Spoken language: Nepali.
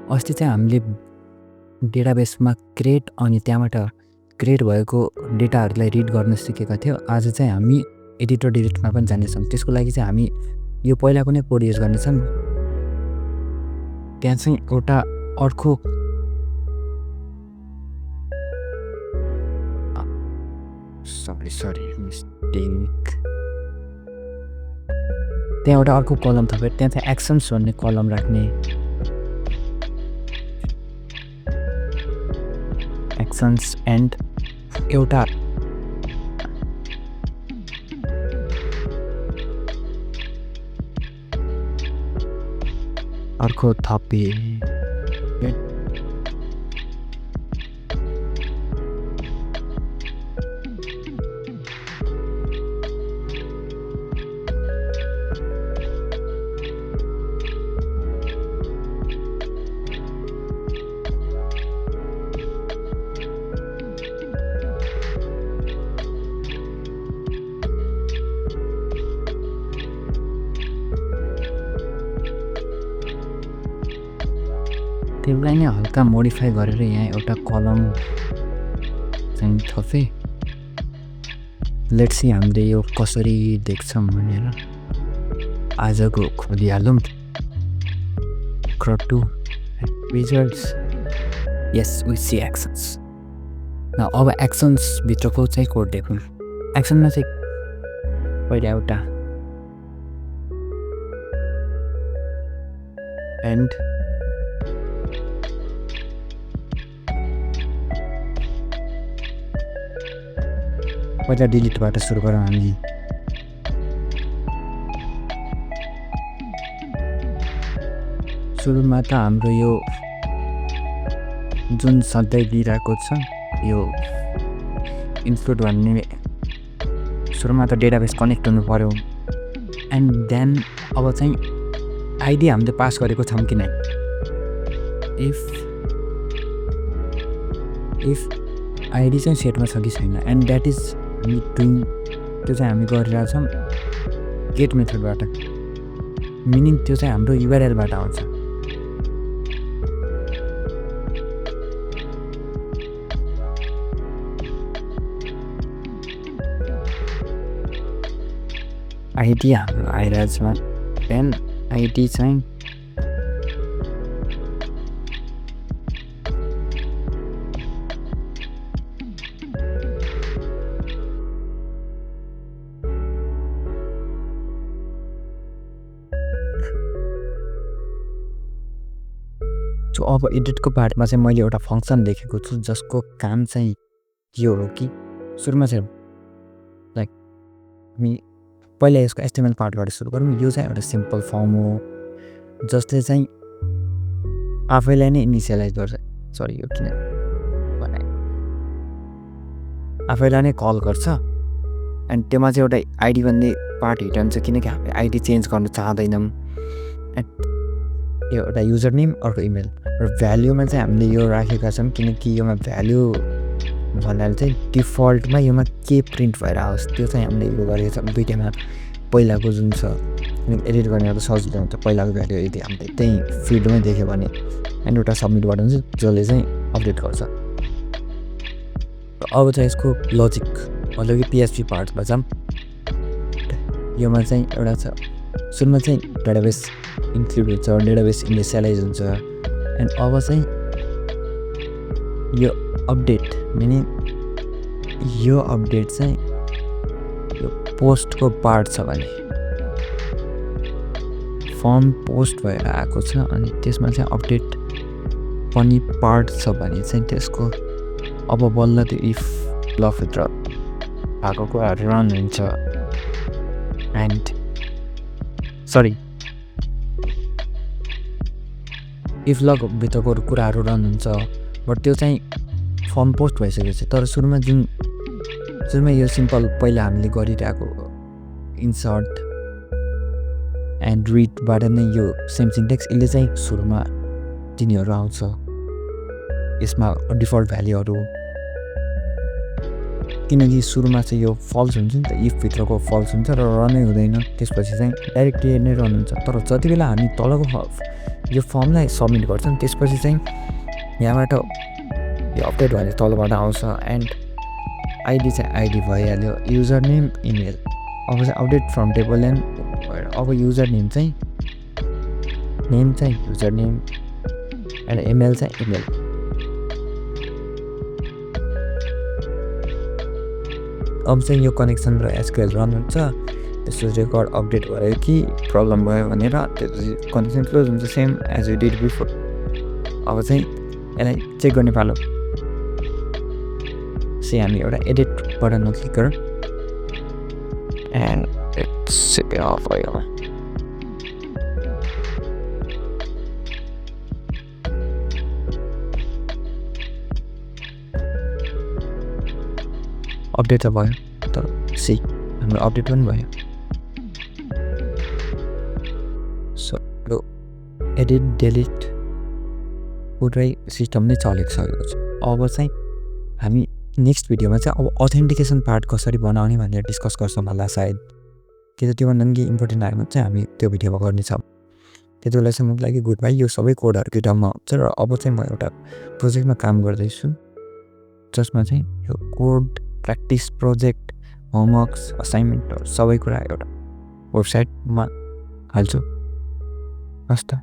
अस्ति चाहिँ हामीले डेटाबेसमा क्रिएट अनि त्यहाँबाट क्रिएट भएको डेटाहरूलाई रिड गर्न सिकेका थियौँ। आज चाहिँ हामी एडिटर डिरेक्टमा पनि जानेछौँ। त्यसको लागि चाहिँ हामी यो पहिलाको नै कोड युज गर्नेछौँ। त्यहाँ चाहिँ एउटा अर्को सरी मिस्टेक, त्यहाँ एउटा अर्को कलम थपेर त्यहाँ चाहिँ एक्सन्स भन्ने कलम राख्ने, एक्सन्स एन्ड एउटा अर्को थपे त्यसलाई नै हल्का मोडिफाई गरेर यहाँ एउटा कलम चाहिँ थपे। लेट्स सी हामीले यो कसरी देख्छौँ भनेर आजको खोलिहालौँ। CRUD 2 results, yes we see actions। न अब एक्सन्स भित्रको चाहिँ कोड देखौँ। एक्सनमा चाहिँ पहिला एउटा एन्ड पहिला डिलिटबाट सुरु गरौँ हामी। सुरुमा त हाम्रो यो जुन सधैँ दिइरहेको छ यो इन्क्लुड भन्ने, सुरुमा त डेटाबेस कनेक्ट हुनु पर्यो। एन्ड देन अब चाहिँ आइडी हामीले पास गरेको छौँ कि नै, इफ आइडी चाहिँ सेटमा छ कि छैन, एन्ड द्याट इज हामी डुइङ, त्यो चाहिँ हामी गरिरहेछौँ गेट मेथडबाट, मिनिङ त्यो चाहिँ हाम्रो युआरएलबाट आउँछ। आइडी हाम्रो आइरहेछ, देन आइडी चाहिँ सो अब एडिटको पार्टमा चाहिँ मैले एउटा फङ्सन लेखेको छु जसको काम चाहिँ यो हो कि सुरुमा चाहिँ लाइक हामी पहिला यसको एचटिएमएल पार्टबाट सुरु गरौँ। यो चाहिँ एउटा सिम्पल फर्म हो जसले चाहिँ आफैलाई नै इनिसियलाइज गर्छ, सरी यो किन भने आफैलाई नै कल गर्छ। एन्ड त्योमा चाहिँ एउटा आइडी भन्ने पार्ट हिट हुन्छ किनकि हामीले आइडी चेन्ज गर्न चाहँदैनौँ। एन्ड यो एउटा युजर नेम अर्को इमेल र भ्याल्युमा चाहिँ हामीले यो राखेका छौँ किनकि योमा भ्याल्यु भन्नाले चाहिँ डिफल्टमा योमा के प्रिन्ट भएर आओस् त्यो चाहिँ हामीले यो गरेको छ दुईटैमा। पहिलाको जुन छ एडिट गर्ने एउटा सजिलो हुन्छ, पहिलाको भ्याल्यु यदि हामीले त्यही फिल्डमै देख्यो भने एन्ड एउटा सबमिट बटन छ जसले चाहिँ अपडेट गर्छ। अब चाहिँ यसको लजिक मतलब कि पिएचपी पार्टमा जाऊँ। योमा चाहिँ एउटा छ, सुरुमा चाहिँ डेटाबेस इन्क्लुड हुन्छ, डेटाबेस इनिसियलाइज हुन्छ। एन्ड अब चाहिँ यो अपडेट मिनिङ यो अपडेट चाहिँ यो पोस्टको पार्ट छ भने फर्म पोस्ट भएर आएको छ अनि त्यसमा चाहिँ अपडेट पनि पार्ट छ भने चाहिँ त्यसको अब बल्ल त्यो इफ ब्लकभित्र भएको कुराहरू रन हुन्छ। एन्ड सरी इफ लकभित्रको कुराहरू रन हुन्छ बट त्यो चाहिँ फर्म पोस्ट भइसकेको छ। तर सुरुमा यो सिम्पल पहिला हामीले गरिरहेको इन्सर्ट एन्ड रिडबाट नै यो सेम सिन्टेक्स यसले चाहिँ सुरुमा तिनीहरू आउँछ, यसमा डिफल्ट भ्याल्युहरू किनकि सुरुमा चाहिँ यो फल्स हुन्छ नि त, इफ भित्रको फल्स हुन्छ र रनै हुँदैन, त्यसपछि चाहिँ डाइरेक्टली नै रन हुन्छ। तर जति बेला हामी तलको यो फर्मलाई सबमिट गर्छौँ त्यसपछि चाहिँ यहाँबाट यो अपडेट भनेर तलबाट आउँछ एन्ड आइडी चाहिँ आइडी भइहाल्यो, युजर नेम इमेल। अब चाहिँ अपडेट फ्रम टेबल एन्ड अब युजर नेम चाहिँ युजर नेम एन्ड इमेल चाहिँ इमेल। अब चाहिँ यो कनेक्सन र एसक्युएल रन हुन्छ, त्यसको रेकर्ड अपडेट भयो कि प्रब्लम भयो भनेर त्यसपछि कनेक्सन क्लोज हुन्छ, same as you did before. अब चाहिँ यसलाई चेक गर्ने पालो। चाहिँ हामी एउटा एडिट बटनमा क्लिक गरौँ एन्ड इट्स अफ भयो। अपडेट त भयो, तर हाम्रो अपडेट पनि भयो। सो एडिट डिलिट पुरै सिस्टम नै चलेको छ। अब चाहिँ हामी नेक्स्ट भिडियोमा चाहिँ अब अथेन्टिकेसन पार्ट कसरी बनाउने भनेर डिस्कस गर्छौँ होला सायद। त्योभन्दा पनि केही इम्पोर्टेन्ट आयो भने चाहिँ हामी त्यो भिडियोमा गर्नेछौँ। त्यति बेला चाहिँ मलाई गुड बाई, यो सबै कोडहरू गिटहबमा हुन्छ। र अब चाहिँ म एउटा प्रोजेक्टमा काम गर्दैछु जसमा चाहिँ यो कोड प्र्याक्टिस प्रोजेक्ट होमवर्क्स असाइनमेन्टहरू सबै कुरा एउटा वेबसाइटमा हाल्छु। हस् त।